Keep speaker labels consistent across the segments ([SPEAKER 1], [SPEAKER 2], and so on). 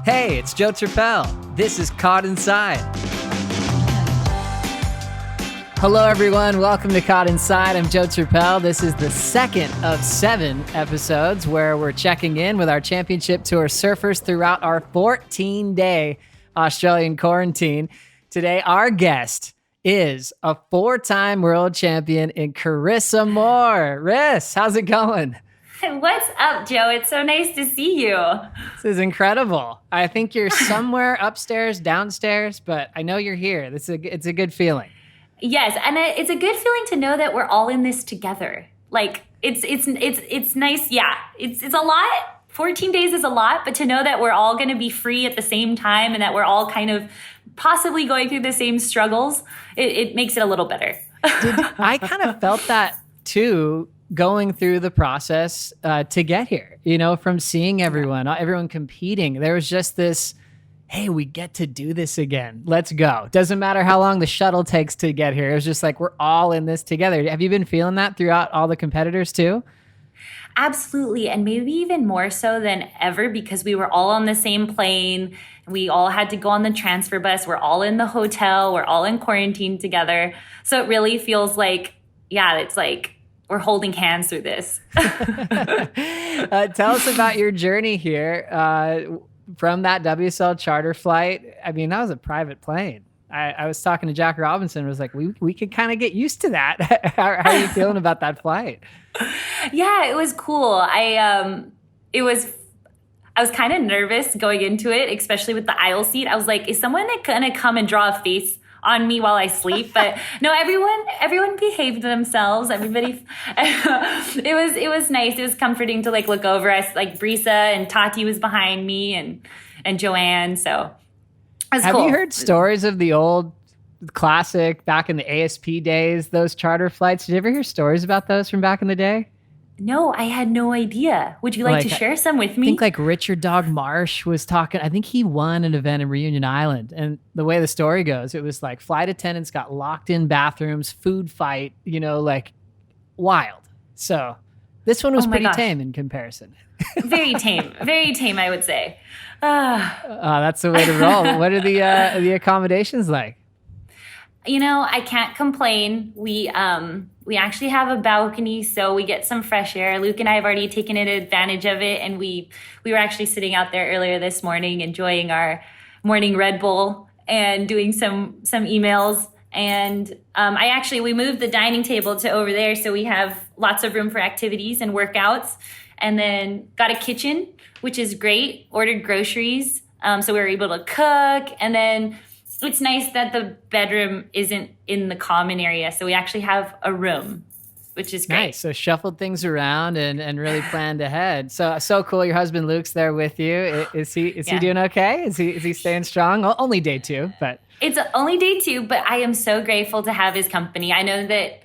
[SPEAKER 1] Hey, it's Joe Turpel. This is Caught Inside. Hello, everyone. Welcome to Caught Inside. I'm Joe Turpel. This is the second of 7 episodes where we're checking in with our championship tour surfers throughout our 14-day Australian quarantine. Today, our guest is a 4-time world champion in Carissa Moore. Riss, how's it going?
[SPEAKER 2] What's up, Joe? It's so nice to see you.
[SPEAKER 1] This is incredible. I think you're somewhere upstairs, downstairs, but I know you're here. It's a good feeling.
[SPEAKER 2] Yes, and it's a good feeling to know that we're all in this together. Like it's nice. Yeah, it's a lot. 14 days is a lot, but to know that we're all going to be free at the same time and that we're all kind of possibly going through the same struggles, it makes it a little better.
[SPEAKER 1] I kind of felt that too, going through the process to get here, from seeing everyone competing. There was just this, hey, we get to do this again. Let's go. Doesn't matter how long the shuttle takes to get here. It was just like, we're all in this together. Have you been feeling that throughout all the competitors too?
[SPEAKER 2] Absolutely. And maybe even more so than ever because we were all on the same plane. We all had to go on the transfer bus. We're all in the hotel. We're all in quarantine together. So it really feels like, it's like, we're holding hands through this.
[SPEAKER 1] Tell us about your journey here from that WSL charter flight. I mean, that was a private plane. I was talking to Jack Robinson. Was like, we could kind of get used to that. How are you feeling about that flight?
[SPEAKER 2] Yeah, it was cool. I was kind of nervous going into it, especially with the aisle seat. I was like, is someone gonna come and draw a face on me while I sleep? But no, everyone behaved themselves. Everybody, it was nice. It was comforting to look over us. Like Brisa and Tati was behind me and Joanne. So it was
[SPEAKER 1] Have
[SPEAKER 2] cool.
[SPEAKER 1] you heard stories of the old classic back in the ASP days, those charter flights? Did you ever hear stories about those from back in the day?
[SPEAKER 2] No, I had no idea. Would you like to share some with me?
[SPEAKER 1] I think Richard Dog Marsh was talking. I think he won an event in Reunion Island. And the way the story goes, it was like flight attendants got locked in bathrooms, food fight, wild. So this one was pretty tame in comparison.
[SPEAKER 2] Very tame, I would say.
[SPEAKER 1] That's the way to roll. What are the accommodations like?
[SPEAKER 2] I can't complain. We actually have a balcony, so we get some fresh air. Luke and I have already taken advantage of it, and we were actually sitting out there earlier this morning enjoying our morning Red Bull and doing some emails. And we moved the dining table to over there, so we have lots of room for activities and workouts. And then got a kitchen, which is great. Ordered groceries, so we were able to cook. And then it's nice that the bedroom isn't in the common area. So we actually have a room, which is great.
[SPEAKER 1] Nice. So shuffled things around and really planned ahead. So cool. Your husband Luke's there with you. Is he doing okay? Is he staying strong? Only day 2, but
[SPEAKER 2] it's only day 2, but I am so grateful to have his company. I know that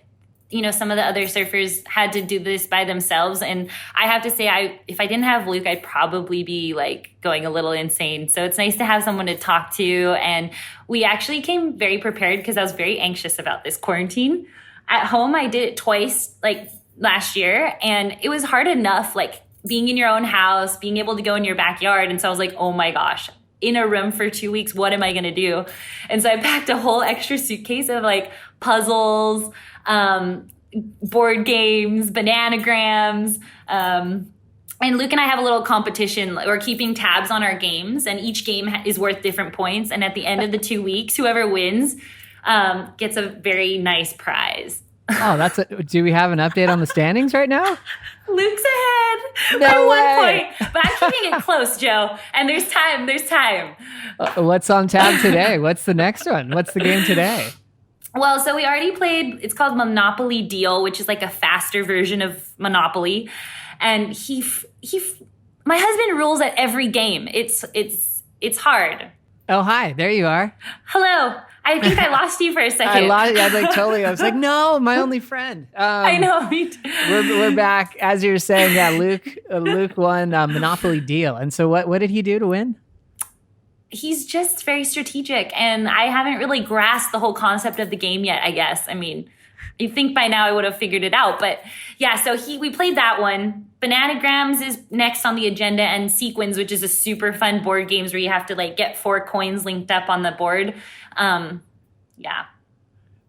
[SPEAKER 2] some of the other surfers had to do this by themselves. And I have to say, if I didn't have Luke, I'd probably be going a little insane. So it's nice to have someone to talk to. And we actually came very prepared because I was very anxious about this quarantine. At home, I did it twice, last year. And it was hard enough, being in your own house, being able to go in your backyard. And so I was like, oh my gosh, in a room for 2 weeks, what am I going to do? And so I packed a whole extra suitcase of puzzles, board games, bananagrams. And Luke and I have a little competition. We're keeping tabs on our games, and each game is worth different points. And at the end of the 2 weeks, whoever wins gets a very nice prize.
[SPEAKER 1] Oh, do we have an update on the standings right now?
[SPEAKER 2] Luke's ahead
[SPEAKER 1] by
[SPEAKER 2] 1 point, but I'm keeping it close, Joe. And there's time.
[SPEAKER 1] What's on tab today? What's the next one? What's the game today?
[SPEAKER 2] Well, so we already played, it's called Monopoly Deal, which is a faster version of Monopoly. And my husband rules at every game. It's hard.
[SPEAKER 1] Oh, hi. There you are.
[SPEAKER 2] Hello. I think I lost you for a second.
[SPEAKER 1] Totally. I was like, no, my only friend.
[SPEAKER 2] I know. Me too.
[SPEAKER 1] We're back. As you were saying, yeah, Luke won Monopoly Deal. And so what did he do to win?
[SPEAKER 2] He's just very strategic, and I haven't really grasped the whole concept of the game yet, I guess. I mean, you think by now I would have figured it out. But yeah, so we played that one. Bananagrams is next on the agenda, and Sequins, which is a super fun board games where you have to like get 4 coins linked up on the board. Yeah.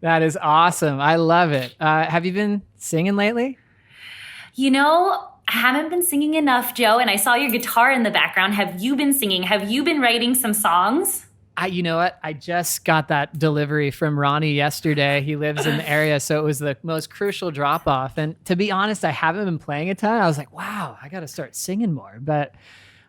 [SPEAKER 1] That is awesome. I love it. Have you been singing lately?
[SPEAKER 2] You know, I haven't been singing enough, Joe, and I saw your guitar in the background. Have you been singing? Have you been writing some songs?
[SPEAKER 1] You know what? I just got that delivery from Ronnie yesterday. He lives in the area, so it was the most crucial drop-off. And to be honest, I haven't been playing a ton. I was like, wow, I got to start singing more. But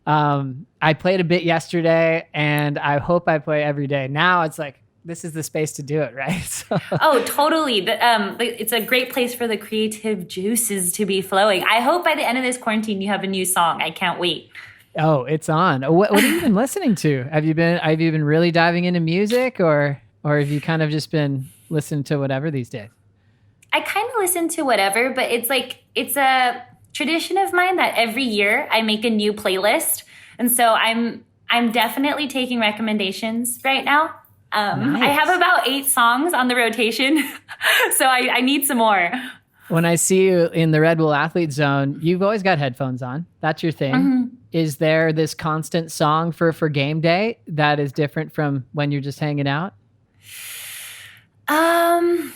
[SPEAKER 1] I played a bit yesterday, and I hope I play every day. Now it's like, this is the space to do it, right? So.
[SPEAKER 2] Oh, totally. It's a great place for the creative juices to be flowing. I hope by the end of this quarantine, you have a new song. I can't wait.
[SPEAKER 1] Oh, it's on. What have you been listening to? Have you been really diving into music, or have you kind of just been listening to whatever these days?
[SPEAKER 2] I kind of listen to whatever, but it's a tradition of mine that every year I make a new playlist. And so I'm definitely taking recommendations right now. Nice. I have about 8 songs on the rotation, so I need some more.
[SPEAKER 1] When I see you in the Red Bull Athlete Zone, you've always got headphones on. That's your thing. Mm-hmm. Is there this constant song for game day that is different from when you're just hanging out?
[SPEAKER 2] No,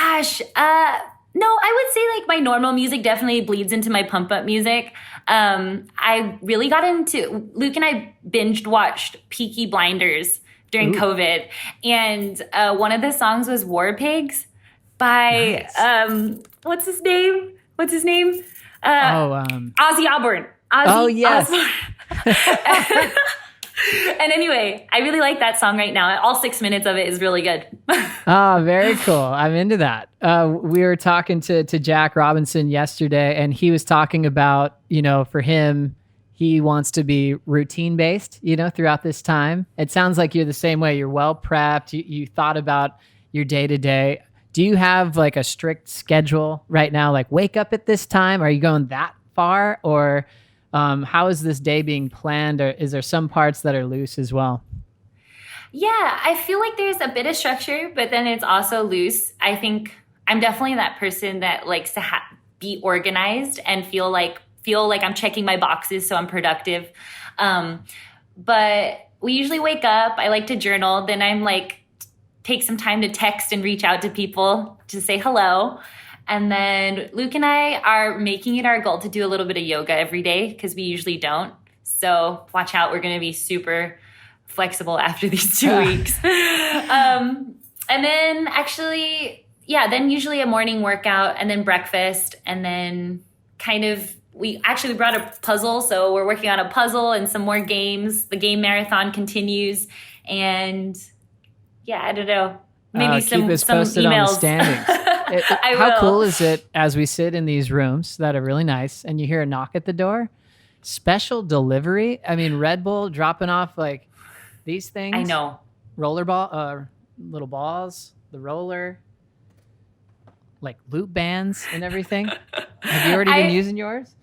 [SPEAKER 2] I would say like my normal music definitely bleeds into my pump up music. I really got into, Luke and I binged watched Peaky Blinders during COVID. And one of the songs was War Pigs by,
[SPEAKER 1] nice.
[SPEAKER 2] What's his name? Ozzy Osbourne.
[SPEAKER 1] Yes.
[SPEAKER 2] And anyway, I really like that song right now. All 6 minutes of it is really good.
[SPEAKER 1] Oh, very cool. I'm into that. We were talking to Jack Robinson yesterday, and he was talking about, for him, he wants to be routine based, throughout this time. It sounds like you're the same way. You're well prepped. You thought about your day to day. Do you have like a strict schedule right now? Like wake up at this time? Are you going that far? Or how is this day being planned? Or is there some parts that are loose as well?
[SPEAKER 2] Yeah, I feel like there's a bit of structure, but then it's also loose. I think I'm definitely that person that likes to be organized and feel like I'm checking my boxes so I'm productive. But we usually wake up. I like to journal. Then I'm like, take some time to text and reach out to people to say hello. And then Luke and I are making it our goal to do a little bit of yoga every day because we usually don't. So watch out. We're going to be super flexible after these 2 weeks. And then then usually a morning workout and then breakfast. And then we brought a puzzle. So we're working on a puzzle and some more games. The game marathon continues. And yeah, I don't know. Maybe
[SPEAKER 1] keep us
[SPEAKER 2] some
[SPEAKER 1] posted
[SPEAKER 2] emails.
[SPEAKER 1] On the standings. How cool is it as we sit in these rooms that are really nice and you hear a knock at the door? Special delivery. I mean, Red Bull dropping off like these things.
[SPEAKER 2] I know.
[SPEAKER 1] Little balls, the roller, like loop bands and everything. Have you already been using yours?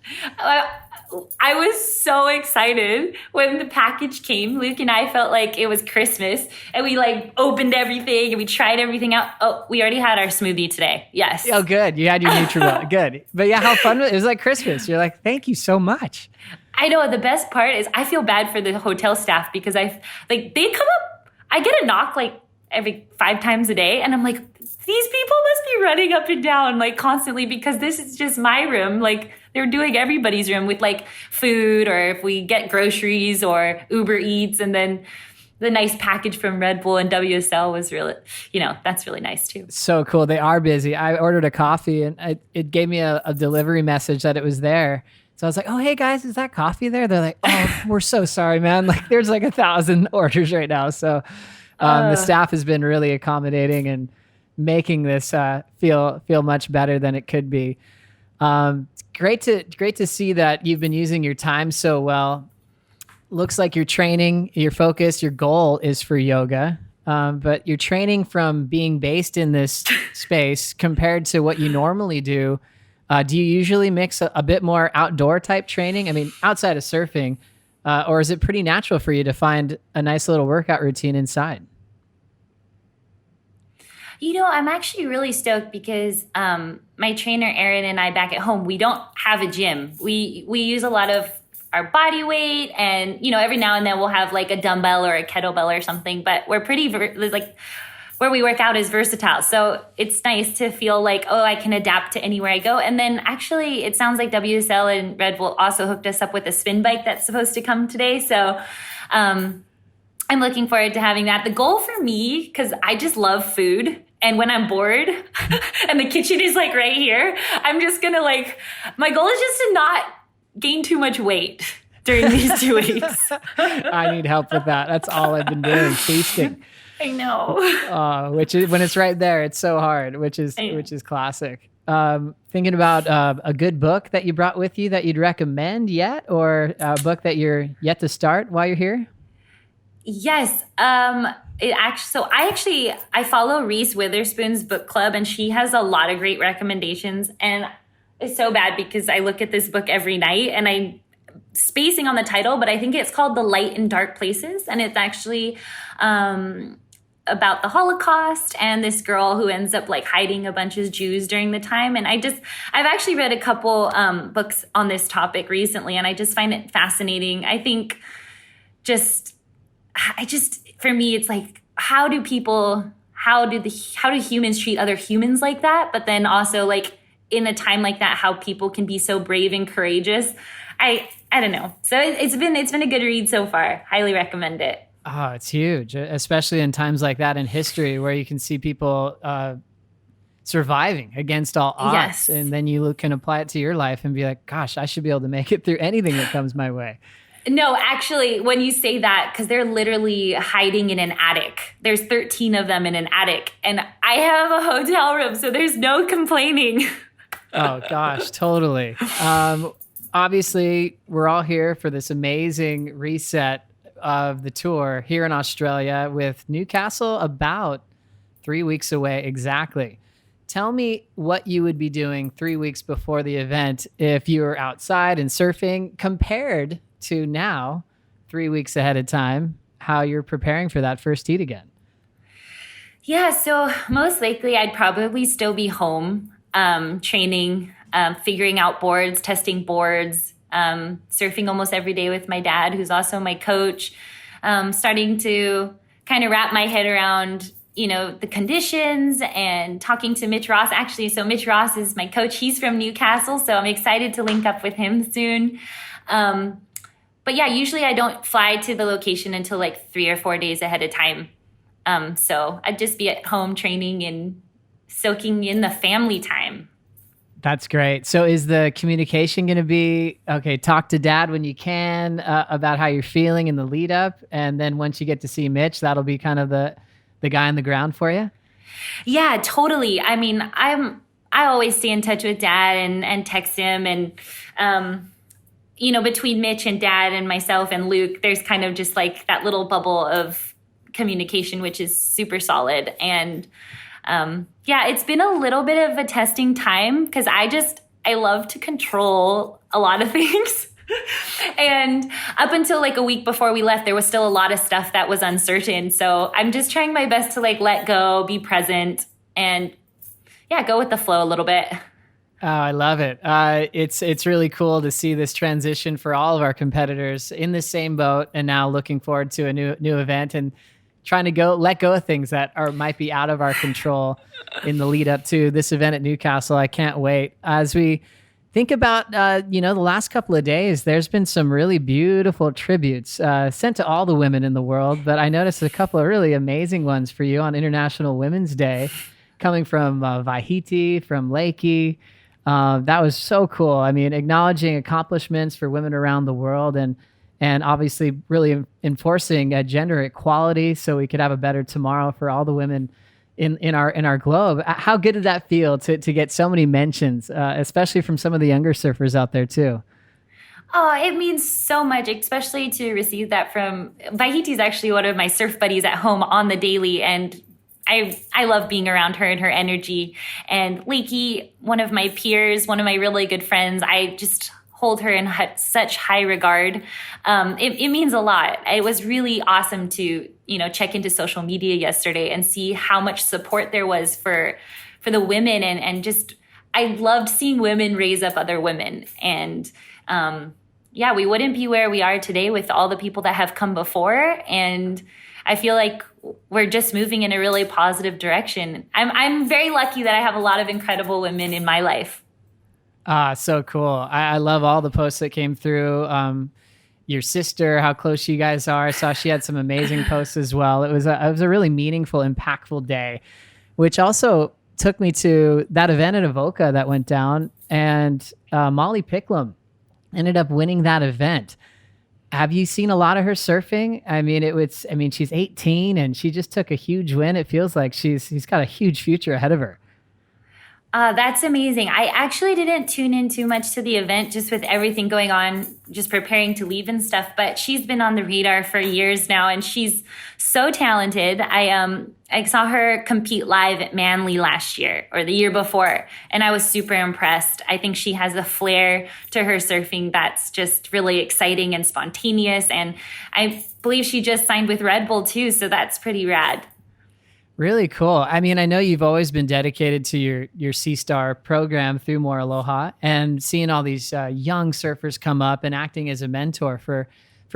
[SPEAKER 2] I was so excited when the package came. Luke and I felt like it was Christmas, and we like opened everything and we tried everything out. Oh, we already had our smoothie today. Yes.
[SPEAKER 1] Oh, good. You had your NutriBullet. Good. But yeah, how fun was it? It was like Christmas. You're like, thank you so much.
[SPEAKER 2] I know. The best part is I feel bad for the hotel staff because they come up. I get a knock like every 5 times a day, and I'm like, these people must be running up and down like constantly because this is just my room. Like they're doing everybody's room with like food or if we get groceries or Uber Eats. And then the nice package from Red Bull and WSL was really, that's really nice too.
[SPEAKER 1] So cool. They are busy. I ordered a coffee and it gave me a delivery message that it was there. So I was like, oh, hey guys, is that coffee there? They're like, oh, we're so sorry, man. Like there's like 1,000 orders right now. So the staff has been really accommodating and making this feel much better than it could be. It's great to see that you've been using your time so well. Looks like your training, your focus, your goal is for yoga, but you're training from being based in this space compared to what you normally do. Do you usually mix a bit more outdoor type training? I mean, outside of surfing, or is it pretty natural for you to find a nice little workout routine inside?
[SPEAKER 2] I'm actually really stoked because my trainer Erin and I back at home, we don't have a gym. We use a lot of our body weight, and every now and then we'll have like a dumbbell or a kettlebell or something. But we're pretty like where we work out is versatile, so it's nice to feel like, oh, I can adapt to anywhere I go. And then actually, it sounds like WSL and Red Bull also hooked us up with a spin bike that's supposed to come today. So I'm looking forward to having that. The goal for me, because I just love food, and when I'm bored and the kitchen is like right here, I'm just gonna my goal is just to not gain too much weight during these 2 weeks.
[SPEAKER 1] I need help with that. That's all I've been doing, feasting.
[SPEAKER 2] I know.
[SPEAKER 1] Which is, when it's right there, it's so hard, which is classic. Thinking about a good book that you brought with you that you'd recommend yet, or a book that you're yet to start while you're here?
[SPEAKER 2] Yes. I follow Reese Witherspoon's book club, and she has a lot of great recommendations. And it's so bad because I look at this book every night and I'm spacing on the title, but I think it's called The Light in Dark Places. And it's actually about the Holocaust and this girl who ends up hiding a bunch of Jews during the time. And I've actually read a couple books on this topic recently, and I just find it fascinating. I think for me, it's how do humans treat other humans like that? But then also in a time like that, how people can be so brave and courageous. I don't know. So it's been a good read so far. Highly recommend it.
[SPEAKER 1] Oh, it's huge, especially in times like that in history where you can see people surviving against all odds.
[SPEAKER 2] Yes.
[SPEAKER 1] And then you can apply it to your life and be like, gosh, I should be able to make it through anything that comes my way.
[SPEAKER 2] No, actually, when you say that, because they're literally hiding in an attic. There's 13 of them in an attic, and I have a hotel room, so there's no complaining.
[SPEAKER 1] Oh, gosh, totally. Obviously, we're all here for this amazing reset of the tour here in Australia, with Newcastle about 3 weeks away exactly. Tell me what you would be doing 3 weeks before the event if you were outside and surfing, compared to now, 3 weeks ahead of time, how you're preparing for that first heat again.
[SPEAKER 2] Yeah, so most likely I'd probably still be home, training, figuring out boards, testing boards, surfing almost every day with my dad, who's also my coach, starting to kind of wrap my head around, the conditions, and talking to Mitch Ross. Actually, so Mitch Ross is my coach. He's from Newcastle, so I'm excited to link up with him soon. But yeah, usually I don't fly to the location until 3 or 4 days ahead of time. So I'd just be at home training and soaking in the family time.
[SPEAKER 1] That's great. So is the communication going to be, okay, talk to dad when you can about how you're feeling in the lead up, and then once you get to see Mitch, that'll be kind of the guy on the ground for you?
[SPEAKER 2] Yeah, totally. I mean, I always stay in touch with dad and text him, and between Mitch and dad and myself and Luke, there's kind of just that little bubble of communication, which is super solid. And it's been a little bit of a testing time because I love to control a lot of things. And up until a week before we left, there was still a lot of stuff that was uncertain. So I'm just trying my best to let go, be present, and go with the flow a little bit.
[SPEAKER 1] Oh, I love it. It's really cool to see this transition for all of our competitors in the same boat, and now looking forward to a new event and trying to let go of things that might be out of our control in the lead up to this event at Newcastle. I can't wait. As we think about the last couple of days, there's been some really beautiful tributes sent to all the women in the world, but I noticed a couple of really amazing ones for you on International Women's Day, coming from Tahiti, from Lakey. That was so cool. I mean, acknowledging accomplishments for women around the world, and obviously really enforcing gender equality so we could have a better tomorrow for all the women in our globe. How good did that feel to get so many mentions, especially from some of the younger surfers out there too?
[SPEAKER 2] Oh, it means so much, especially to receive that from Tahiti's actually one of my surf buddies at home on the daily, and I love being around her and her energy. And Lakey, one of my peers, one of my really good friends, I just hold her in such high regard. It means a lot. It was really awesome to check into social media yesterday and see how much support there was for the women, and just I loved seeing women raise up other women. And we wouldn't be where we are today with all the people that have come before. And I feel like we're just moving in a really positive direction. I'm very lucky that I have a lot of incredible women in my life.
[SPEAKER 1] So cool. I love all the posts that came through. Your sister, how close you guys are. I saw she had some amazing posts as well. It was a really meaningful, impactful day, which also took me to that event at Avoca that went down, and Molly Picklin ended up winning that event. Have you seen a lot of her surfing? I mean, she's 18 and she just took a huge win. It feels like she's got a huge future ahead of her.
[SPEAKER 2] That's amazing. I actually didn't tune in too much to the event just with everything going on, just preparing to leave and stuff, but she's been on the radar for years now and she's so talented. I saw her compete live at Manly last year or the year before, and I was super impressed. I think she has a flair to her surfing that's just really exciting and spontaneous, and I believe she just signed with Red Bull too, so that's pretty rad.
[SPEAKER 1] Really cool. I mean, I know you've always been dedicated to your Sea Star program through More Aloha, and seeing all these young surfers come up and acting as a mentor for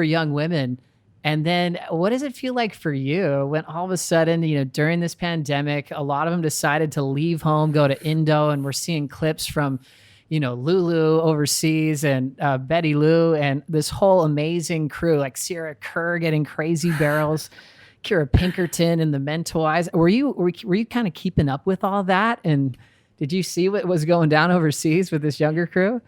[SPEAKER 1] young women. And then what does it feel like for you when all of a sudden, during this pandemic, a lot of them decided to leave home, go to Indo, and we're seeing clips from, Lulu overseas and Betty Lou and this whole amazing crew like Sierra Kerr getting crazy barrels. Kirra Pinkerton and the Mentoize. Were you kind of keeping up with all that? And did you see what was going down overseas with this younger crew?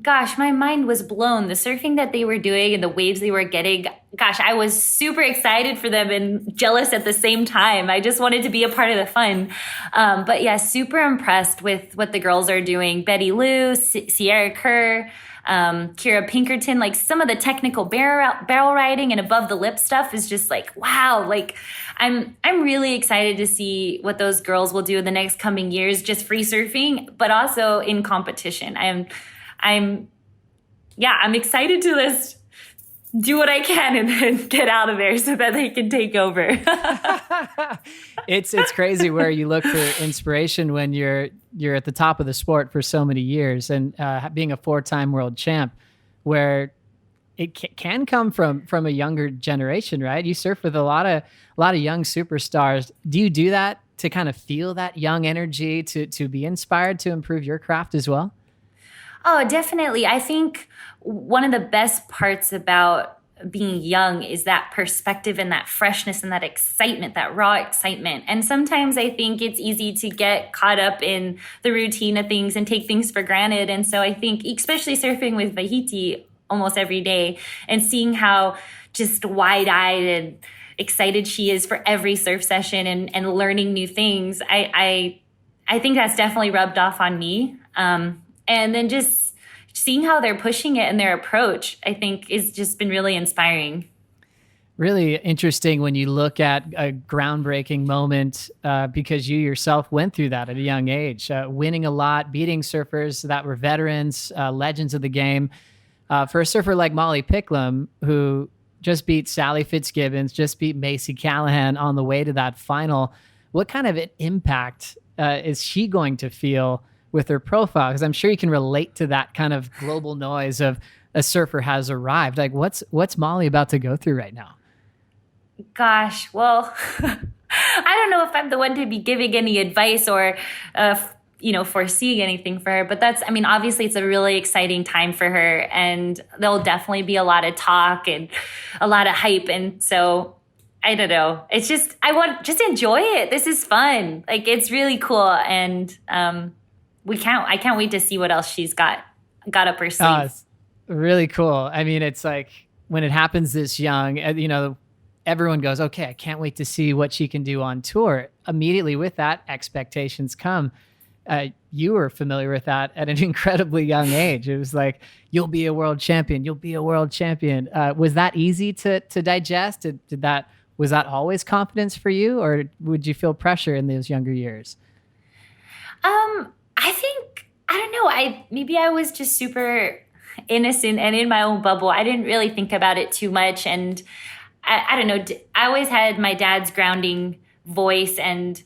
[SPEAKER 2] Gosh, my mind was blown. The surfing that they were doing and the waves they were getting, gosh, I was super excited for them and jealous at the same time. I just wanted to be a part of the fun. But yeah, super impressed with what the girls are doing. Betty Lou, Sierra Kerr, Kirra Pinkerton, like some of the technical barrel riding and above the lip stuff is just like, wow. Like I'm really excited to see what those girls will do in the next coming years, just free surfing, but also in competition. I'm excited to just do what I can and then get out of there so that they can take over.
[SPEAKER 1] It's crazy where you look for inspiration when you're at the top of the sport for so many years, and being a 4-time world champ, where it can come from a younger generation, right? You surf with a lot of young superstars. Do you do that to kind of feel that young energy to be inspired to improve your craft as well?
[SPEAKER 2] Oh, definitely. I think one of the best parts about being young is that perspective and that freshness and that excitement, that raw excitement. And sometimes I think it's easy to get caught up in the routine of things and take things for granted. And so I think, especially surfing with Tahiti almost every day and seeing how just wide-eyed and excited she is for every surf session and learning new things, I think that's definitely rubbed off on me. And then just seeing how they're pushing it and their approach, I think, has just been really inspiring.
[SPEAKER 1] Really interesting when you look at a groundbreaking moment, because you yourself went through that at a young age, winning a lot, beating surfers that were veterans, legends of the game. For a surfer like Molly Picklin, who just beat Sally Fitzgibbons, just beat Macy Callahan on the way to that final, what kind of an impact is she going to feel with her profile? Because I'm sure you can relate to that kind of global noise of a surfer has arrived. Like, what's Molly about to go through right now?
[SPEAKER 2] Gosh, well, I don't know if I'm the one to be giving any advice or, foreseeing anything for her. But obviously it's a really exciting time for her, and there'll definitely be a lot of talk and a lot of hype. And so I don't know. It's just, just enjoy it. This is fun. Like, it's really cool. And, I can't wait to see what else she's got up her sleeve.
[SPEAKER 1] It's really cool. I mean, it's like when it happens this young, everyone goes, okay, I can't wait to see what she can do on tour. Immediately with that, expectations come. You were familiar with that at an incredibly young age. It was like, you'll be a world champion. You'll be a world champion. Was that easy to digest? Was that always confidence for you, or would you feel pressure in those younger years?
[SPEAKER 2] I think, I don't know. Maybe I was just super innocent and in my own bubble. I didn't really think about it too much. And I don't know. I always had my dad's grounding voice and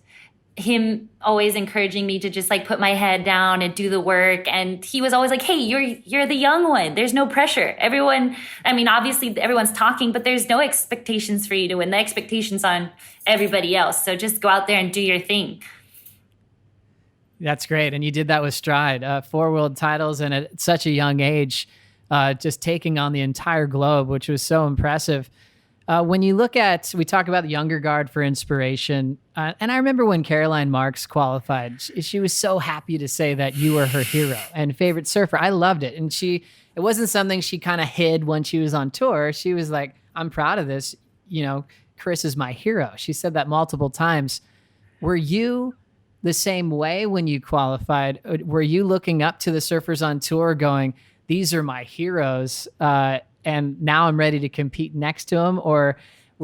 [SPEAKER 2] him always encouraging me to just like put my head down and do the work. And he was always like, hey, you're the young one. There's no pressure. Obviously everyone's talking, but there's no expectations for you to win. The expectations on everybody else. So just go out there and do your thing.
[SPEAKER 1] That's great. And you did that with stride, 4 world titles and at such a young age, just taking on the entire globe, which was so impressive. When you look at, we talk about the younger guard for inspiration. And I remember when Caroline Marks qualified, she was so happy to say that you were her hero and favorite surfer. I loved it. And it wasn't something she kind of hid when she was on tour. She was like, I'm proud of this. Chris is my hero. She said that multiple times. Were you the same way when you qualified? Were you looking up to the surfers on tour going, these are my heroes, and now I'm ready to compete next to them? Or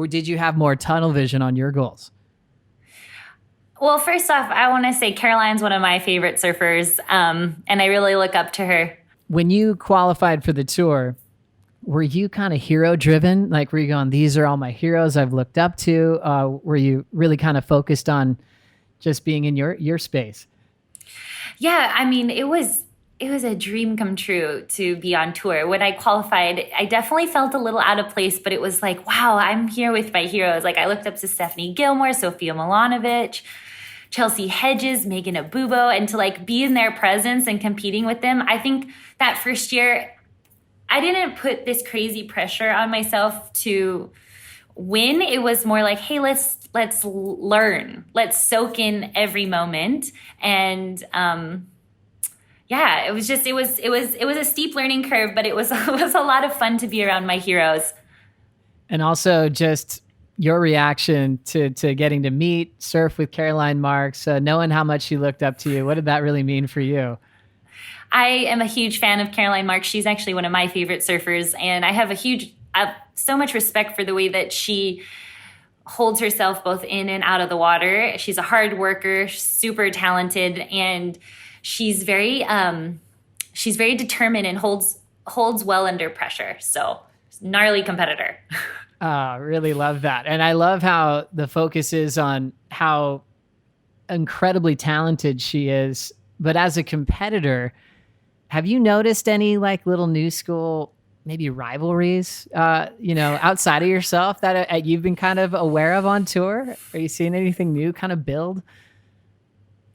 [SPEAKER 1] did you have more tunnel vision on your goals?
[SPEAKER 2] Well, first off, I want to say Caroline's one of my favorite surfers, and I really look up to her.
[SPEAKER 1] When you qualified for the tour, were you kind of hero driven? Like, were you going, these are all my heroes I've looked up to? Were you really kind of focused on just being in your space?
[SPEAKER 2] Yeah, it was a dream come true to be on tour. When I qualified, I definitely felt a little out of place, but it was like, wow, I'm here with my heroes. Like, I looked up to Stephanie Gilmore, Sofia Milanovic, Chelsea Hedges, Megan Abubo, and to like be in their presence and competing with them. I think that first year, I didn't put this crazy pressure on myself to win. It was more like, hey, let's learn. Let's soak in every moment. And it was a steep learning curve, but it was a lot of fun to be around my heroes.
[SPEAKER 1] And also just your reaction to getting to meet, surf with Caroline Marks, knowing how much she looked up to you. What did that really mean for you?
[SPEAKER 2] I am a huge fan of Caroline Marks. She's actually one of my favorite surfers, and I have so much respect for the way that she holds herself both in and out of the water. She's a hard worker, super talented, and she's very determined and holds well under pressure. So gnarly competitor.
[SPEAKER 1] Really love that. And I love how the focus is on how incredibly talented she is. But as a competitor, have you noticed any like little new school, maybe rivalries, outside of yourself that you've been kind of aware of on tour? Are you seeing anything new kind of build?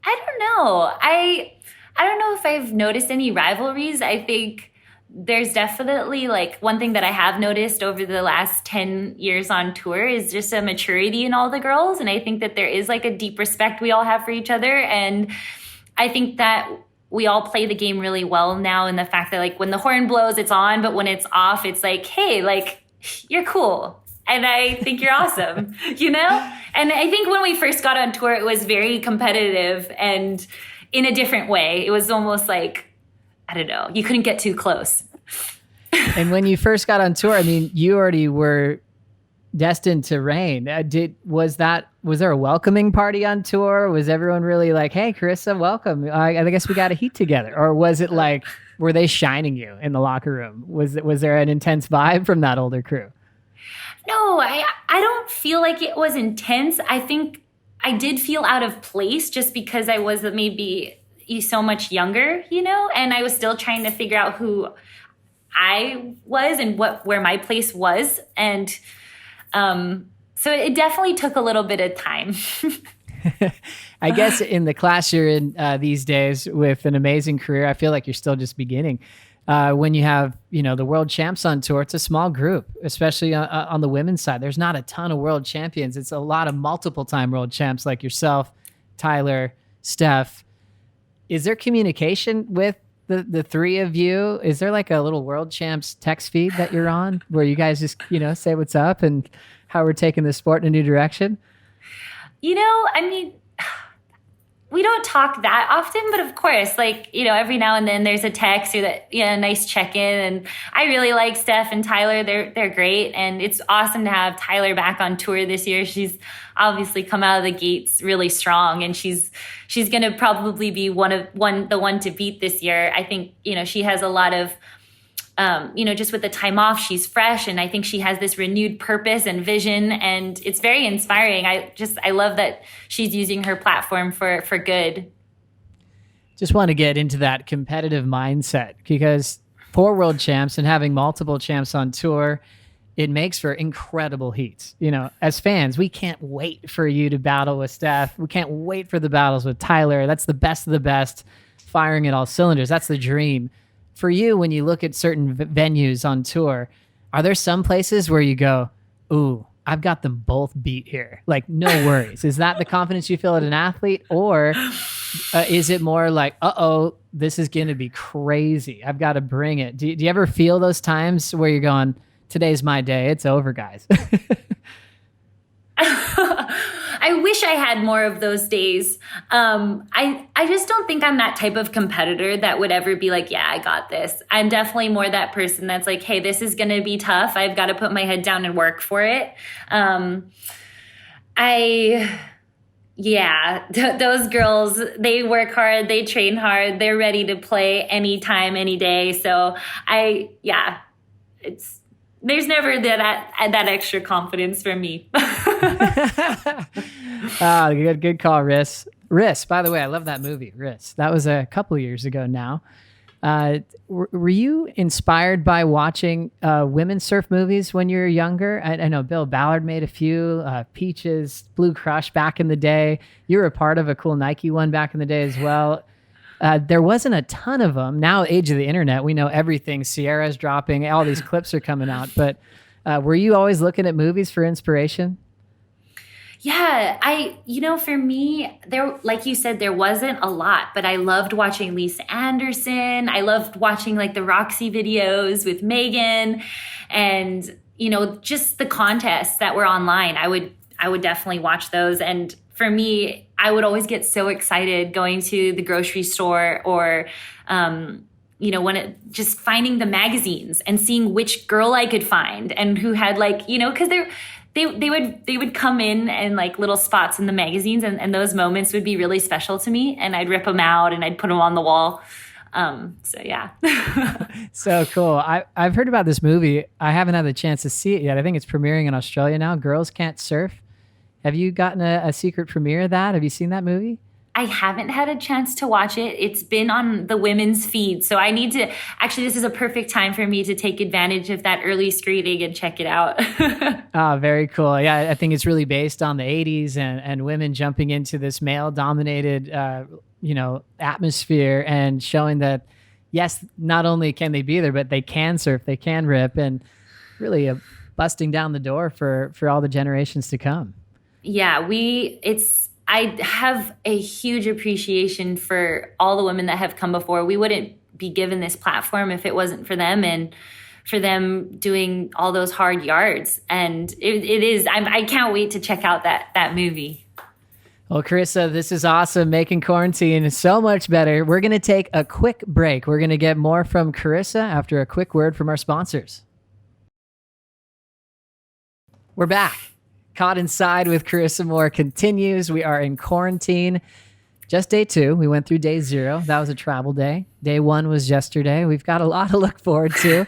[SPEAKER 2] I don't know. I don't know if I've noticed any rivalries. I think there's definitely like one thing that I have noticed over the last 10 years on tour is just a maturity in all the girls. And I think that there is like a deep respect we all have for each other. And I think that we all play the game really well now in the fact that like when the horn blows, it's on, but when it's off, it's like, hey, like you're cool. And I think you're awesome, And I think when we first got on tour, it was very competitive and in a different way. It was almost like, I don't know, you couldn't get too close.
[SPEAKER 1] And when you first got on tour, you already were destined to reign. Was there a welcoming party on tour? Was everyone really like, hey, Carissa, welcome. I guess we got to heat together. Or was it like, were they shining you in the locker room? Was there an intense vibe from that older crew?
[SPEAKER 2] No, I don't feel like it was intense. I think I did feel out of place just because I was maybe so much younger, and I was still trying to figure out who I was and where my place was. And so it definitely took a little bit of time.
[SPEAKER 1] I guess in the class you're in these days with an amazing career, I feel like you're still just beginning. When you have, the world champs on tour, it's a small group, especially on the women's side. There's not a ton of world champions. It's a lot of multiple time world champs like yourself, Tyler, Steph. Is there communication with the three of you? Is there like a little world champs text feed that you're on where you guys just, say what's up and how we're taking the sport in a new direction?
[SPEAKER 2] We don't talk that often, but of course, every now and then there's a text or a nice check-in. And I really like Steph and Tyler. They're great. And it's awesome to have Tyler back on tour this year. She's obviously come out of the gates really strong, and she's going to probably be the one to beat this year. I think, she has a lot of just with the time off, she's fresh, and I think she has this renewed purpose and vision, and it's very inspiring. I love that she's using her platform for good.
[SPEAKER 1] Just want to get into that competitive mindset, because for world champs and having multiple champs on tour, it makes for incredible heats. As fans, we can't wait for you to battle with Steph. We can't wait for the battles with Tyler. That's the best of the best, firing at all cylinders. That's the dream. For you, when you look at certain venues on tour, are there some places where you go, ooh, I've got them both beat here? Like, no worries. Is that the confidence you feel as an athlete? Or is it more like, uh-oh, this is going to be crazy, I've got to bring it? Do you ever feel those times where you're going, today's my day, it's over, guys?
[SPEAKER 2] I wish I had more of those days. I just don't think I'm that type of competitor that would ever be like, yeah, I got this. I'm definitely more that person that's like, hey, this is going to be tough. I've got to put my head down and work for it. Those girls, they work hard, they train hard, they're ready to play anytime, any day. So there's never that extra confidence for me.
[SPEAKER 1] Good call, Riss. Riss, by the way, I love that movie, Riss. That was a couple years ago now. Were you inspired by watching women's surf movies when you were younger? I know Bill Ballard made a few, Peaches, Blue Crush back in the day. You were a part of a cool Nike one back in the day as well. There wasn't a ton of them. Now, age of the internet, we know everything. Sierra's dropping, all these clips are coming out. But were you always looking at movies for inspiration?
[SPEAKER 2] Yeah, for me, like you said, there wasn't a lot, but I loved watching Lisa Andersen. I loved watching like the Roxy videos with Megan, and, just the contests that were online. I would definitely watch those. And for me, I would always get so excited going to the grocery store or, just finding the magazines and seeing which girl I could find and who had because they would come in and like little spots in the magazines, and those moments would be really special to me, and I'd rip them out and I'd put them on the wall.
[SPEAKER 1] So cool. I've heard about this movie. I haven't had the chance to see it yet. I think it's premiering in Australia now. Girls Can't Surf. Have you gotten a secret premiere of that? Have you seen that movie?
[SPEAKER 2] I haven't had a chance to watch it. It's been on the women's feed. So I need to, actually, this is a perfect time for me to take advantage of that early screening and check it out.
[SPEAKER 1] Oh, very cool. Yeah, I think it's really based on the 80s and women jumping into this male-dominated, atmosphere and showing that, yes, not only can they be there, but they can surf, they can rip, and really busting down the door for all the generations to come. Yeah,
[SPEAKER 2] I have a huge appreciation for all the women that have come before. We wouldn't be given this platform if it wasn't for them and for them doing all those hard yards. And I can't wait to check out that movie.
[SPEAKER 1] Well, Carissa, this is awesome. Making quarantine so much better. We're going to take a quick break. We're going to get more from Carissa after a quick word from our sponsors. We're back. Caught Inside with Carissa Moore continues. We are in quarantine. Just day 2. We went through day 0. That was a travel day. Day 1 was yesterday. We've got a lot to look forward to.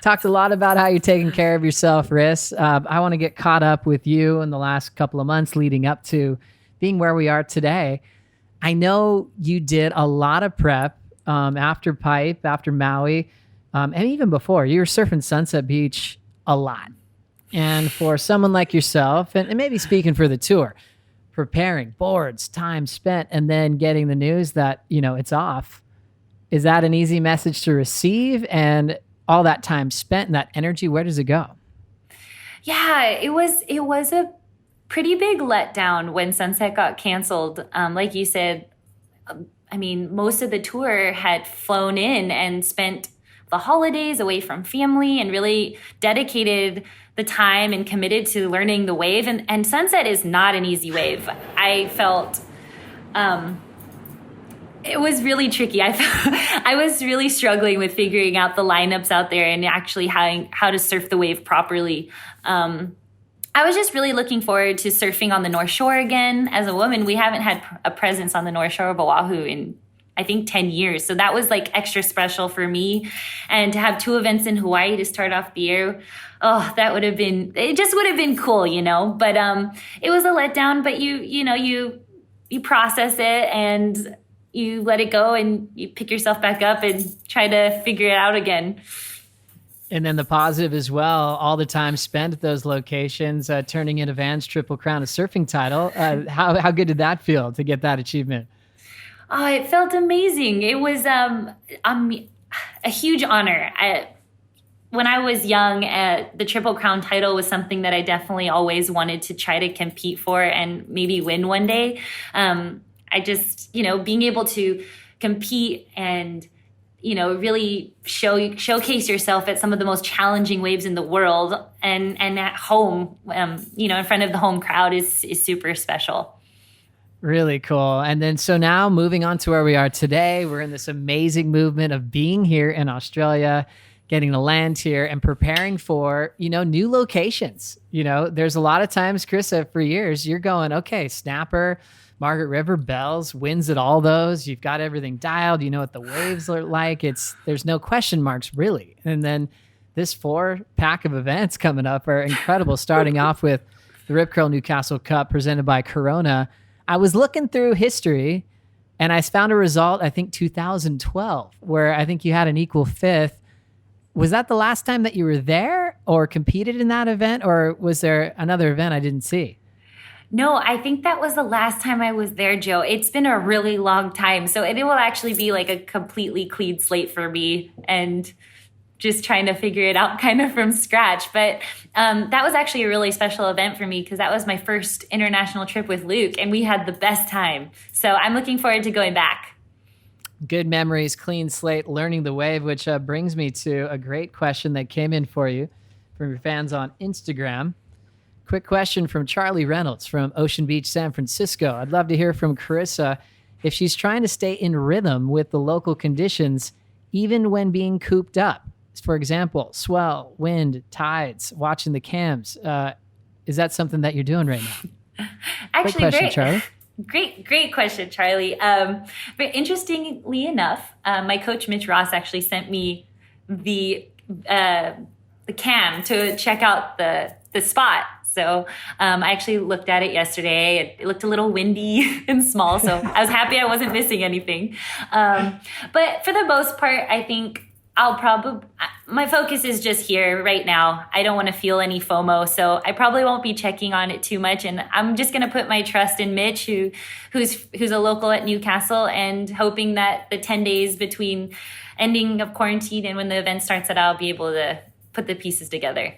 [SPEAKER 1] Talked a lot about how you're taking care of yourself, Riss. I want to get caught up with you in the last couple of months leading up to being where we are today. I know you did a lot of prep after Pipe, after Maui, and even before. You were surfing Sunset Beach a lot. And for someone like yourself, and maybe speaking for the tour, preparing boards, time spent, and then getting the news that, it's off, is that an easy message to receive? And all that time spent and that energy, where does it go?
[SPEAKER 2] Yeah, it was a pretty big letdown when Sunset got canceled. Like you said, most of the tour had flown in and spent the holidays away from family and really dedicated the time and committed to learning the wave. And Sunset is not an easy wave. I felt it was really tricky. I was really struggling with figuring out the lineups out there and actually how to surf the wave properly. I was just really looking forward to surfing on the North Shore again. As a woman, we haven't had a presence on the North Shore of Oahu in, I think 10 years. So that was like extra special for me. And to have 2 events in Hawaii to start off the year, it just would have been cool, but it was a letdown, but you process it and you let it go and you pick yourself back up and try to figure it out again.
[SPEAKER 1] And then the positive as well, all the time spent at those locations, turning in a Vans Triple Crown, a surfing title. How good did that feel to get that achievement?
[SPEAKER 2] Oh, it felt amazing. It was a huge honor. When I was young, the Triple Crown title was something that I definitely always wanted to try to compete for and maybe win one day. I just, being able to compete and really showcase yourself at some of the most challenging waves in the world and at home, in front of the home crowd is super special.
[SPEAKER 1] Really cool. And then so now moving on to where we are today, we're in this amazing movement of being here in Australia, getting to land here and preparing for, new locations. There's a lot of times, Carissa, for years, you're going, okay, Snapper, Margaret River, Bells, wins at all those. You've got everything dialed. You know what the waves are like. There's no question marks, really. And then this 4-pack of events coming up are incredible, starting off with the Rip Curl Newcastle Cup presented by Corona. I was looking through history and I found a result, I think 2012, where I think you had an equal 5th. Was that the last time that you were there or competed in that event, or was there another event I didn't see?
[SPEAKER 2] No, I think that was the last time I was there, Joe. It's been a really long time. So it will actually be like a completely clean slate for me and just trying to figure it out kind of from scratch. But that was actually a really special event for me because that was my first international trip with Luke and we had the best time. So I'm looking forward to going back.
[SPEAKER 1] Good memories, clean slate, learning the wave, which brings me to a great question that came in for you from your fans on Instagram. Quick question from Charlie Reynolds from Ocean Beach, San Francisco. I'd love to hear from Carissa if she's trying to stay in rhythm with the local conditions, even when being cooped up. For example, swell, wind, tides, watching the cams. Is that something that you're doing right now?
[SPEAKER 2] Actually,
[SPEAKER 1] great question, Charlie.
[SPEAKER 2] Great question, Charlie. But interestingly enough, my coach, Mitch Ross, actually sent me the cam to check out the spot. So I actually looked at it yesterday. It looked a little windy and small, so I was happy I wasn't missing anything. But for the most part, I think my focus is just here right now. I don't want to feel any FOMO, so I probably won't be checking on it too much. And I'm just going to put my trust in Mitch, who's a local at Newcastle, and hoping that the 10 days between ending of quarantine and when the event starts, that I'll be able to put the pieces together.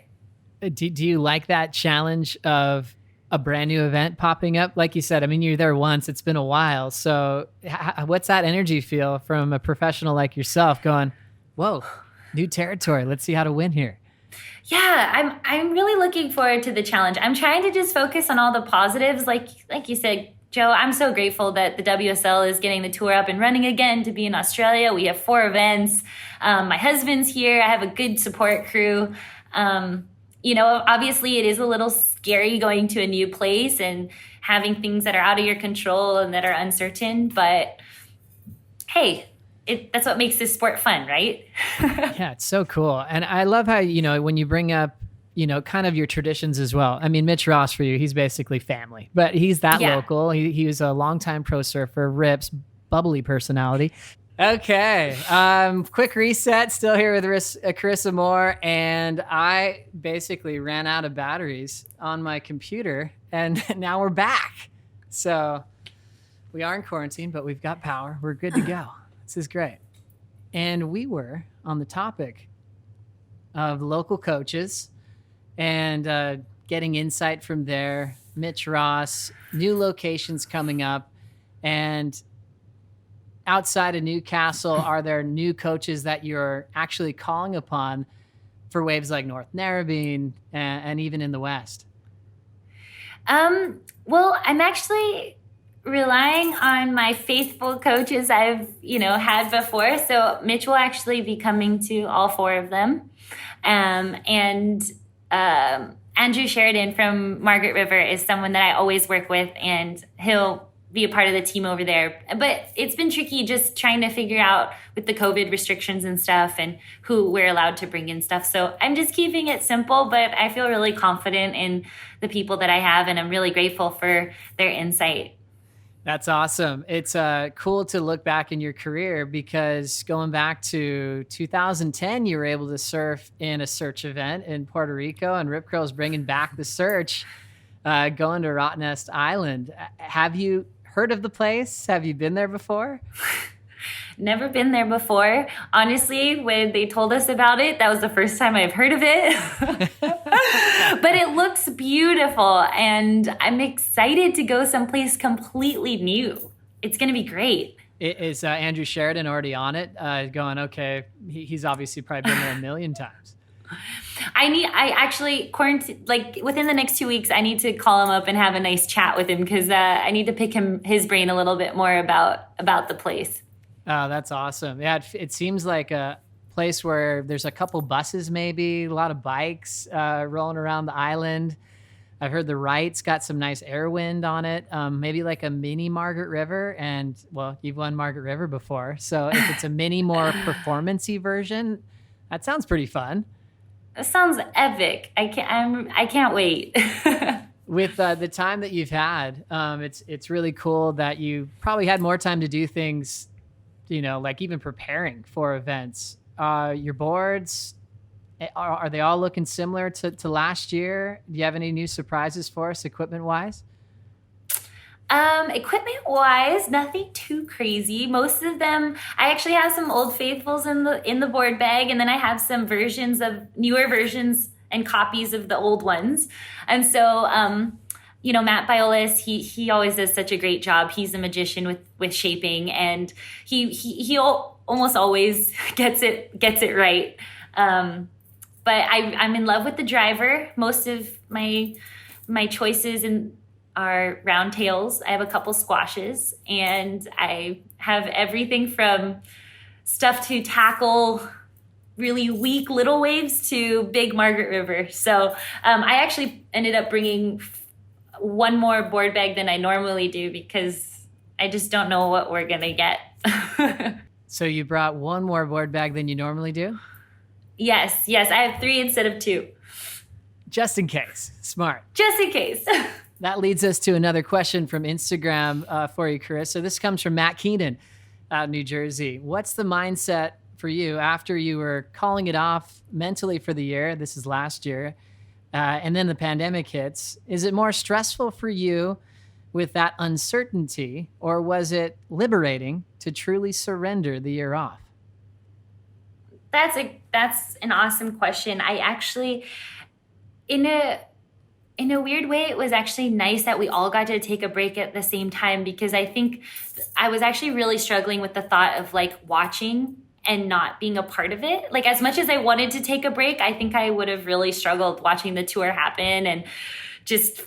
[SPEAKER 1] Do you like that challenge of a brand new event popping up? Like you said, I mean, you're there once, it's been a while. So what's that energy feel from a professional like yourself going, whoa, new territory. Let's see how to win here.
[SPEAKER 2] Yeah, I'm really looking forward to the challenge. I'm trying to just focus on all the positives. Like you said, Joe, I'm so grateful that the WSL is getting the tour up and running again to be in Australia. We have 4 events. My husband's here. I have a good support crew. Obviously it is a little scary going to a new place and having things that are out of your control and that are uncertain, but hey, that's what makes this sport fun, right?
[SPEAKER 1] Yeah, it's so cool. And I love how, when you bring up, kind of your traditions as well. I mean, Mitch Ross for you, he's basically family, but he's that local. He was a longtime pro surfer, Rip's bubbly personality. Okay. Quick reset, still here with Carissa Moore, and I basically ran out of batteries on my computer, and now we're back. So we are in quarantine, but we've got power. We're good to go. This is great. And we were on the topic of local coaches and getting insight from there. Mitch Ross, new locations coming up, and outside of Newcastle, are there new coaches that you're actually calling upon for waves like North Narrabeen and even in the West?
[SPEAKER 2] Well, I'm actually relying on my faithful coaches I've, had before. So Mitch will actually be coming to all 4 of them. And Andrew Sheridan from Margaret River is someone that I always work with, and he'll be a part of the team over there. But it's been tricky just trying to figure out with the COVID restrictions and stuff and who we're allowed to bring in stuff. So I'm just keeping it simple, but I feel really confident in the people that I have, and I'm really grateful for their insight.
[SPEAKER 1] That's awesome. It's cool to look back in your career, because going back to 2010, you were able to surf in a search event in Puerto Rico, and Rip Curl's bringing back the search, going to Rottnest Island. Have you heard of the place? Have you been there before?
[SPEAKER 2] Never been there before. Honestly, when they told us about it, that was the first time I've heard of it. But it looks beautiful, and I'm excited to go someplace completely new. It's going to be great.
[SPEAKER 1] Is Andrew Sheridan already on it? Going, okay, he's obviously probably been there a million times.
[SPEAKER 2] I actually quarantine, like within the next 2 weeks, I need to call him up and have a nice chat with him, because I need to pick his brain a little bit more about the place.
[SPEAKER 1] Oh, that's awesome. Yeah, it seems like a place where there's a couple buses, maybe a lot of bikes rolling around the island. I've heard the Wright's got some nice air wind on it, maybe like a mini Margaret River. And well, you've won Margaret River before, so if it's a mini, more performance-y version, that sounds pretty fun.
[SPEAKER 2] That sounds epic. I can't wait.
[SPEAKER 1] With the time that you've had, it's really cool that you probably had more time to do things, like even preparing for events. Your boards, are they all looking similar to last year? Do you have any new surprises for us equipment-wise?
[SPEAKER 2] Equipment-wise, nothing too crazy. Most of them, I actually have some Old Faithfuls in the board bag, and then I have some newer versions and copies of the old ones. And so, Matt Piccolis, he always does such a great job. He's a magician with shaping, and he almost always gets it right. But I'm in love with the driver. Most of my choices are round tails. I have a couple squashes, and I have everything from stuff to tackle really weak little waves to big Margaret River. So I actually ended up bringing one more board bag than I normally do, because I just don't know what we're going to get.
[SPEAKER 1] So you brought one more board bag than you normally do?
[SPEAKER 2] Yes. I have 3 instead of 2.
[SPEAKER 1] Just in case. Smart.
[SPEAKER 2] Just in case.
[SPEAKER 1] That leads us to another question from Instagram for you, Carissa. This comes from Matt Keenan out in New Jersey. What's the mindset for you after you were calling it off mentally for the year? This is last year. And then the pandemic hits. Is it more stressful for you with that uncertainty, or was it liberating to truly surrender the year off?
[SPEAKER 2] That's an awesome question. I actually, in a weird way, it was actually nice that we all got to take a break at the same time, because I think I was actually really struggling with the thought of like watching and not being a part of it. Like, as much as I wanted to take a break, I think I would have really struggled watching the tour happen and just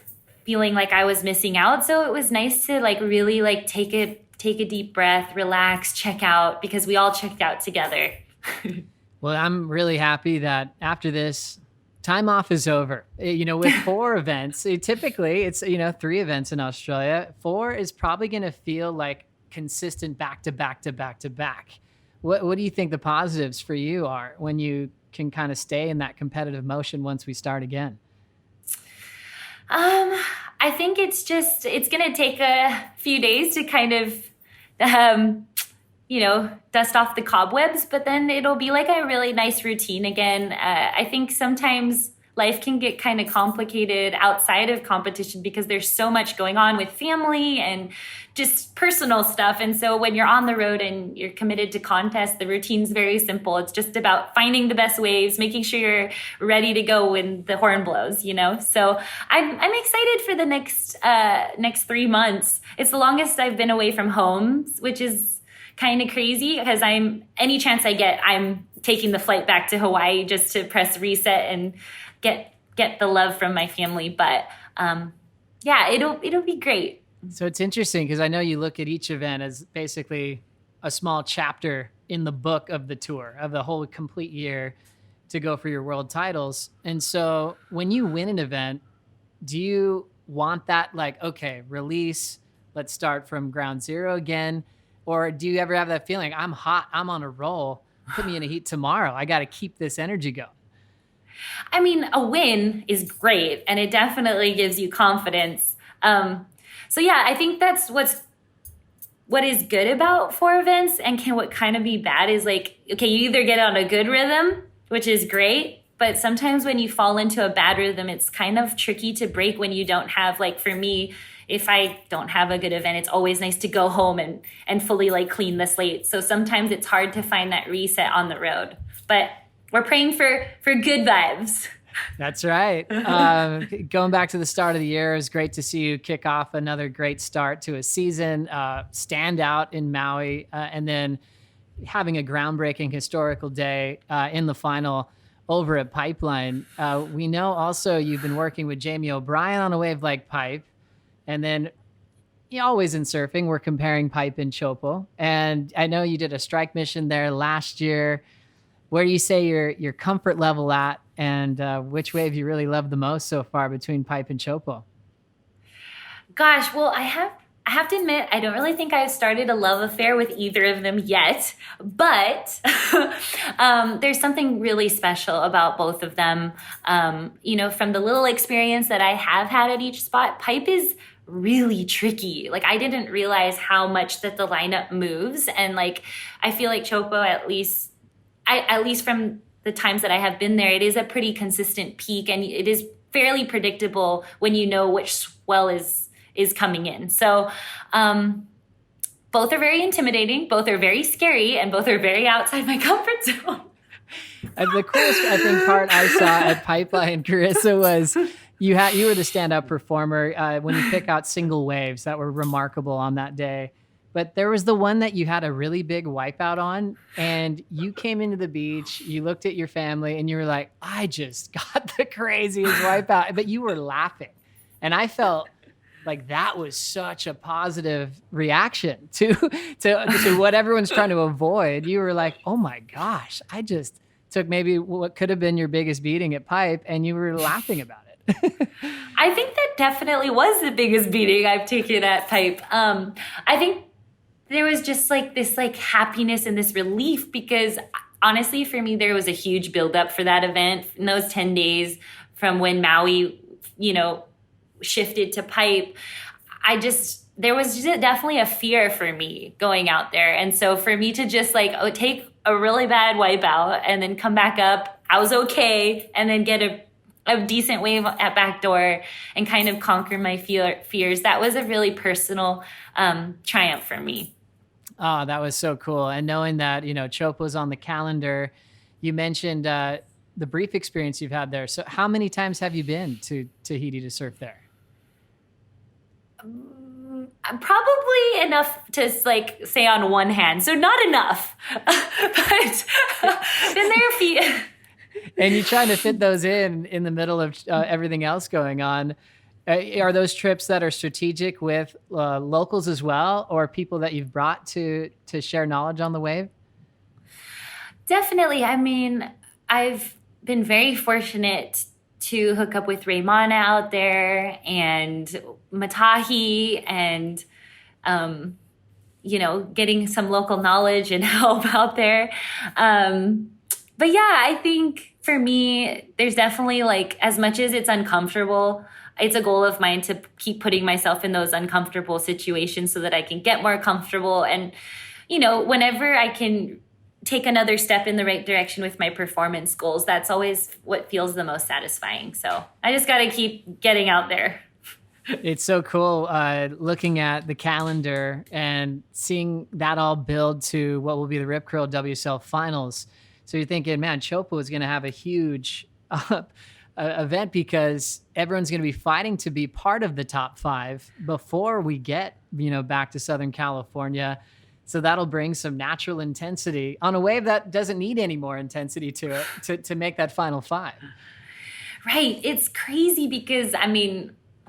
[SPEAKER 2] feeling like I was missing out. So it was nice to like really like take a deep breath, relax, check out, because we all checked out together.
[SPEAKER 1] Well, I'm really happy that after this, time off is over. With 4 events, typically it's, 3 events in Australia. 4 is probably going to feel like consistent back to back to back to back. What do you think the positives for you are when you can kind of stay in that competitive motion once we start again?
[SPEAKER 2] I think it's going to take a few days to kind of, dust off the cobwebs, but then it'll be like a really nice routine again. I think sometimes life can get kind of complicated outside of competition, because there's so much going on with family and just personal stuff. And so when you're on the road and you're committed to contests, the routine's very simple. It's just about finding the best waves, making sure you're ready to go when the horn blows, So I'm excited for the next 3 months. It's the longest I've been away from home, which is kind of crazy, because any chance I get, I'm taking the flight back to Hawaii just to press reset and get the love from my family. But it'll be great.
[SPEAKER 1] So it's interesting, because I know you look at each event as basically a small chapter in the book of the tour, of the whole complete year to go for your world titles. And so when you win an event, do you want that, like, okay, release, let's start from ground zero again? Or do you ever have that feeling, I'm hot, I'm on a roll, put me in a heat tomorrow, I got to keep this energy going?
[SPEAKER 2] I mean, a win is great, and it definitely gives you confidence. So yeah, I think that's what is good about 4 events, and what kind of be bad is like, okay, you either get on a good rhythm, which is great, but sometimes when you fall into a bad rhythm, it's kind of tricky to break when you don't have, like for me, if I don't have a good event, it's always nice to go home and fully like clean the slate. So sometimes it's hard to find that reset on the road, but we're praying for good vibes.
[SPEAKER 1] That's right. Going back to the start of the year, it was great to see you kick off another great start to a season, stand out in Maui, and then having a groundbreaking historical day in the final over at Pipeline. We know also you've been working with Jamie O'Brien on a wave like Pipe, and then always in surfing, we're comparing Pipe and Teahupo'o. And I know you did a strike mission there last year. Where do you say your comfort level at, and which wave you really love the most so far between Pipe and Teahupo'o?
[SPEAKER 2] Gosh, well, I have to admit, I don't really think I've started a love affair with either of them yet, but there's something really special about both of them. From the little experience that I have had at each spot, Pipe is really tricky. Like, I didn't realize how much that the lineup moves. And like, I feel like Teahupo'o, at least from the times that I have been there, it is a pretty consistent peak, and it is fairly predictable when you know which swell is coming in. So both are very intimidating, both are very scary, and both are very outside my comfort zone.
[SPEAKER 1] And the coolest, I think, part I saw at Pipeline, Carissa, was you were the standout performer when you pick out single waves that were remarkable on that day. But there was the one that you had a really big wipeout on, and you came into the beach, you looked at your family, and you were like, I just got the craziest wipeout. But you were laughing. And I felt like that was such a positive reaction to what everyone's trying to avoid. You were like, oh my gosh, I just took maybe what could have been your biggest beating at Pipe, and you were laughing about it.
[SPEAKER 2] I think that definitely was the biggest beating I've taken at Pipe. I think there was just like this like happiness and this relief, because honestly, for me, there was a huge buildup for that event in those 10 days from when Maui, shifted to Pipe. There was just definitely a fear for me going out there. And so for me to just like take a really bad wipeout and then come back up, I was okay, and then get a decent wave at backdoor and kind of conquer my fears. That was a really personal triumph for me.
[SPEAKER 1] Oh, that was so cool. And knowing that, Teahupo'o was on the calendar, you mentioned the brief experience you've had there. So how many times have you been to Tahiti to surf there?
[SPEAKER 2] Probably enough to like say on one hand. So not enough, but been there a few.
[SPEAKER 1] And you're trying to fit those in the middle of everything else going on. Are those trips that are strategic with locals as well, or people that you've brought to share knowledge on the wave?
[SPEAKER 2] Definitely. I mean, I've been very fortunate to hook up with Raymana out there and Matahi, and getting some local knowledge and help out there. But yeah, I think for me, there's definitely like, as much as it's uncomfortable, it's a goal of mine to keep putting myself in those uncomfortable situations so that I can get more comfortable. And, whenever I can take another step in the right direction with my performance goals, that's always what feels the most satisfying. So I just got to keep getting out there.
[SPEAKER 1] It's so cool looking at the calendar and seeing that all build to what will be the Rip Curl WSL Finals. So you're thinking, man, Teahupo'o is going to have a huge event, because everyone's going to be fighting to be part of the top 5 before we get, back to Southern California. So that'll bring some natural intensity on a wave that doesn't need any more intensity to it to make that final 5.
[SPEAKER 2] Right. It's crazy because,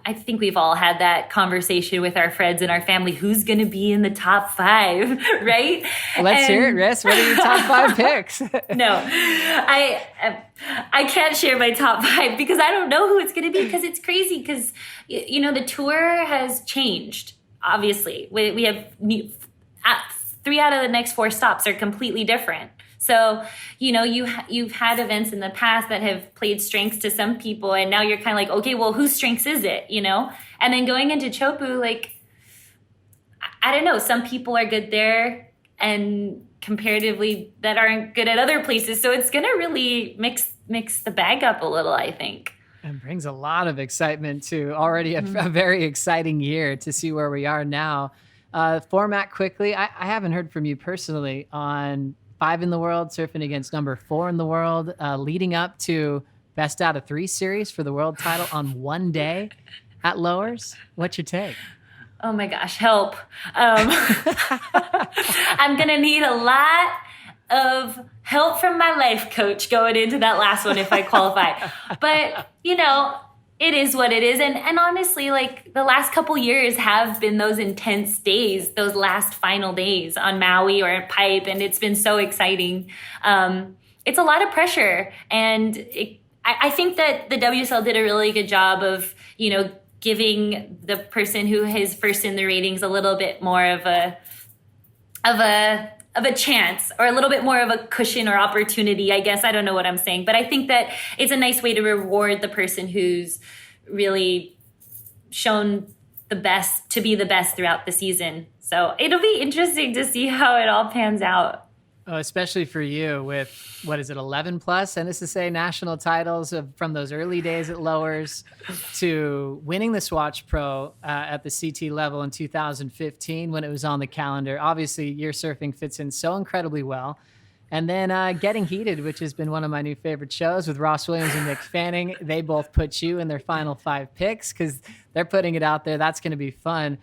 [SPEAKER 2] I think we've all had that conversation with our friends and our family. Who's going to be in the top 5, right?
[SPEAKER 1] Let's hear it, Riss. What are your top 5 picks?
[SPEAKER 2] No, I can't share my top 5 because I don't know who it's going to be, because it's crazy because, the tour has changed. obviously we have 3 out of the next 4 stops are completely different. So, you've had events in the past that have played strengths to some people, and now you're kind of like, okay, well, whose strengths is it, And then going into Teahupoo, like, I don't know, some people are good there and comparatively that aren't good at other places. So it's going to really mix the bag up a little, I think.
[SPEAKER 1] And brings a lot of excitement to already a very exciting year to see where we are now. Format quickly. I haven't heard from you personally on 5 in the world, surfing against number 4 in the world, leading up to best out of 3 series for the world title on one day at lowers. What's your take?
[SPEAKER 2] Oh my gosh, help. I'm going to need a lot of help from my life coach going into that last one if I qualify. But, it is what it is. And honestly, like the last couple years have been those intense days, those last final days on Maui or at Pipe. And it's been so exciting. It's a lot of pressure. And I think that the WSL did a really good job of, giving the person who is first in the ratings a little bit more of a chance, or a little bit more of a cushion or opportunity, I guess. I don't know what I'm saying, but I think that it's a nice way to reward the person who's really shown the best to be the best throughout the season. So it'll be interesting to see how it all pans out.
[SPEAKER 1] Oh, especially for you with, 11 plus NSSA national titles from those early days at lowers to winning the Swatch Pro at the CT level in 2015 when it was on the calendar. Obviously, your surfing fits in so incredibly well. And then Getting Heated, which has been one of my new favorite shows with Ross Williams and Nick Fanning. They both put you in their final 5 picks because they're putting it out there. That's going to be fun.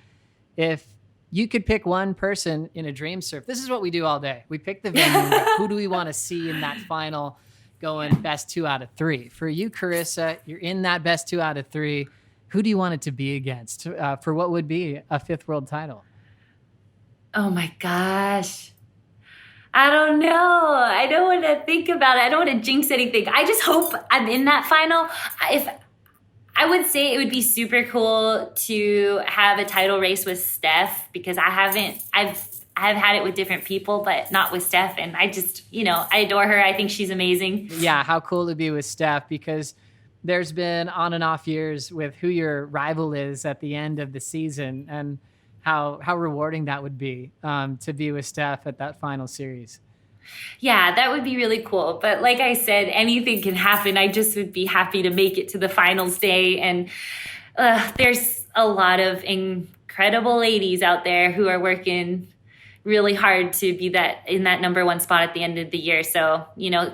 [SPEAKER 1] If you could pick one person in a dream surf. This is what we do all day. We pick the venue. Who do we want to see in that final going best 2 out of 3? For you, Carissa, you're in that best 2 out of 3. Who do you want it to be against for what would be a 5th world title?
[SPEAKER 2] Oh my gosh. I don't know. I don't want to think about it. I don't want to jinx anything. I just hope I'm in that final. I would say it would be super cool to have a title race with Steph, because I've had it with different people, but not with Steph. And I just, I adore her. I think she's amazing.
[SPEAKER 1] Yeah. How cool to be with Steph, because there's been on and off years with who your rival is at the end of the season, and how rewarding that would be to be with Steph at that final series.
[SPEAKER 2] Yeah, that would be really cool. But like I said, anything can happen. I just would be happy to make it to the finals day. And there's a lot of incredible ladies out there who are working really hard to be in that number 1 spot at the end of the year. So,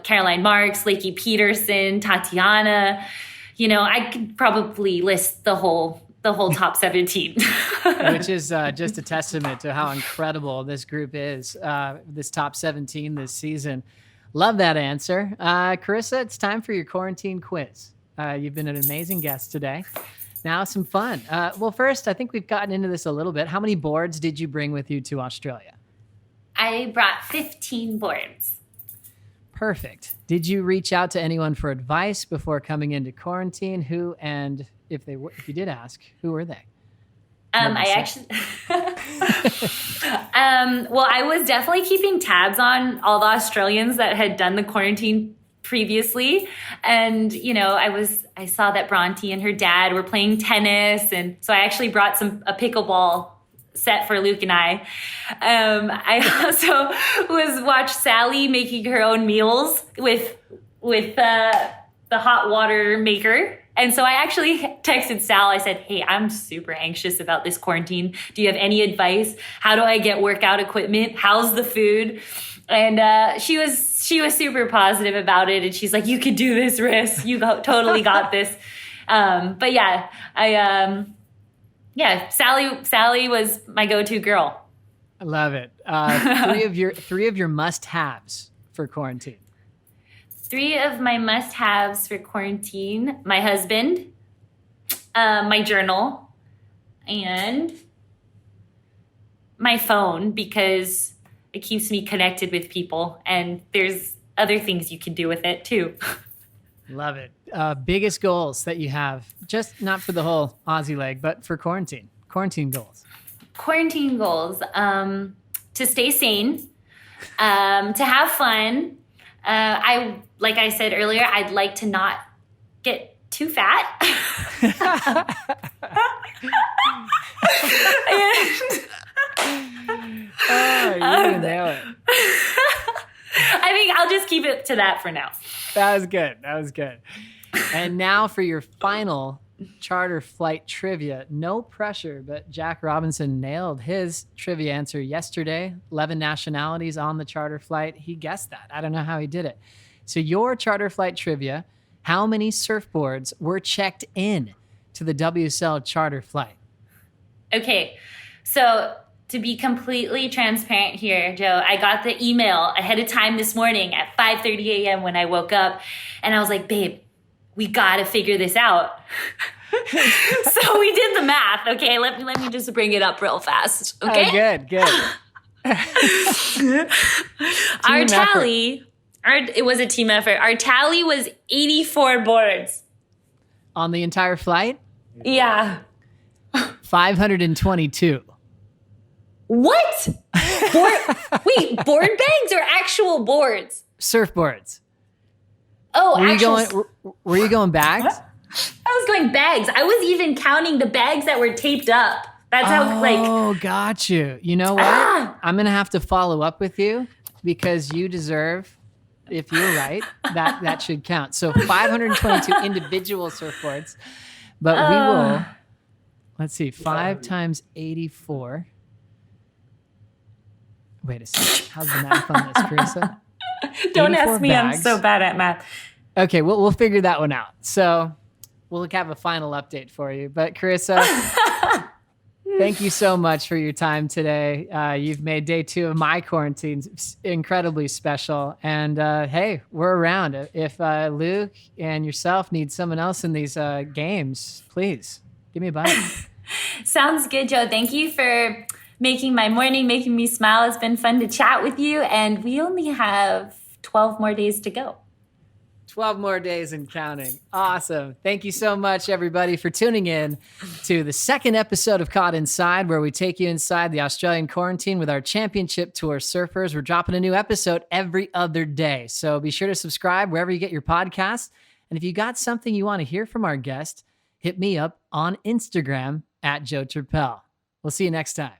[SPEAKER 2] Caroline Marks, Lakey Peterson, Tatiana, I could probably list the whole top 17.
[SPEAKER 1] Which is just a testament to how incredible this group is, this top 17 this season. Love that answer. Carissa, it's time for your quarantine quiz. You've been an amazing guest today. Now some fun. Well, first, I think we've gotten into this a little bit. How many boards did you bring with you to Australia?
[SPEAKER 2] I brought 15 boards.
[SPEAKER 1] Perfect. Did you reach out to anyone for advice before coming into quarantine? Who, and if you did ask, who were they?
[SPEAKER 2] I actually, well, I was definitely keeping tabs on all the Australians that had done the quarantine previously. And, I saw that Bronte and her dad were playing tennis. And so I actually brought a pickleball set for Luke and I. I also watched Sally making her own meals with the hot water maker. And so I actually texted Sal. I said, hey, I'm super anxious about this quarantine. Do you have any advice? How do I get workout equipment? How's the food? And she was super positive about it. And she's like, you could do this, Riss. You totally got this. But yeah, Sally was my go-to girl.
[SPEAKER 1] I love it. Three of your must-haves for quarantine.
[SPEAKER 2] 3 of my must-haves for quarantine: my husband, my journal, and my phone, because it keeps me connected with people, and there's other things you can do with it too.
[SPEAKER 1] Love it. Biggest goals that you have, just not for the whole Aussie leg, but for quarantine goals.
[SPEAKER 2] quarantine goals, to stay sane, to have fun. Like I said earlier, I'd like to not get too fat.
[SPEAKER 1] Oh, you nail it.
[SPEAKER 2] I think I'll just keep it to that for now.
[SPEAKER 1] That was good. That was good. And now for your final charter flight trivia. No pressure, but Jack Robinson nailed his trivia answer yesterday. 11 nationalities on the charter flight. He guessed that. I don't know how he did it. So your charter flight trivia, how many surfboards were checked in to the WSL charter flight?
[SPEAKER 2] Okay, so to be completely transparent here, Joe, I got the email ahead of time this morning at 5:30 a.m. when I woke up, and I was like, babe, we gotta figure this out. So we did the math. Okay, let me just bring it up real fast. Okay,
[SPEAKER 1] Good.
[SPEAKER 2] Our tally, it was a team effort. Our tally was 84 boards
[SPEAKER 1] on the entire flight.
[SPEAKER 2] Yeah,
[SPEAKER 1] 522.
[SPEAKER 2] What? Wait, board bags or actual boards?
[SPEAKER 1] Surfboards.
[SPEAKER 2] Oh,
[SPEAKER 1] were you going bags?
[SPEAKER 2] I was going bags. I was even counting the bags that were taped up. That's how, like...
[SPEAKER 1] Oh, got you. You know what? I'm going to have to follow up with you because you deserve, if you're right, that should count. So 522 individual surfboards. But we will... Let's see. 5 times 84. Wait a second. How's the math on this, Carissa?
[SPEAKER 2] Don't ask me. Bags. I'm so bad at math.
[SPEAKER 1] Okay, we'll figure that one out. So we'll have a final update for you. But Carissa, thank you so much for your time today. You've made day 2 of my quarantine incredibly special. And hey, we're around. If Luke and yourself need someone else in these games, please give me a buzz.
[SPEAKER 2] Sounds good, Joe. Thank you for making my morning, making me smile. It's been fun to chat with you. And we only have 12 more days to go.
[SPEAKER 1] 12 more days and counting. Awesome. Thank you so much, everybody, for tuning in to the second episode of Caught Inside, where we take you inside the Australian quarantine with our championship tour surfers. We're dropping a new episode every other day. So be sure to subscribe wherever you get your podcasts. And if you got something you want to hear from our guest, hit me up on Instagram at Joe Turpel. We'll see you next time.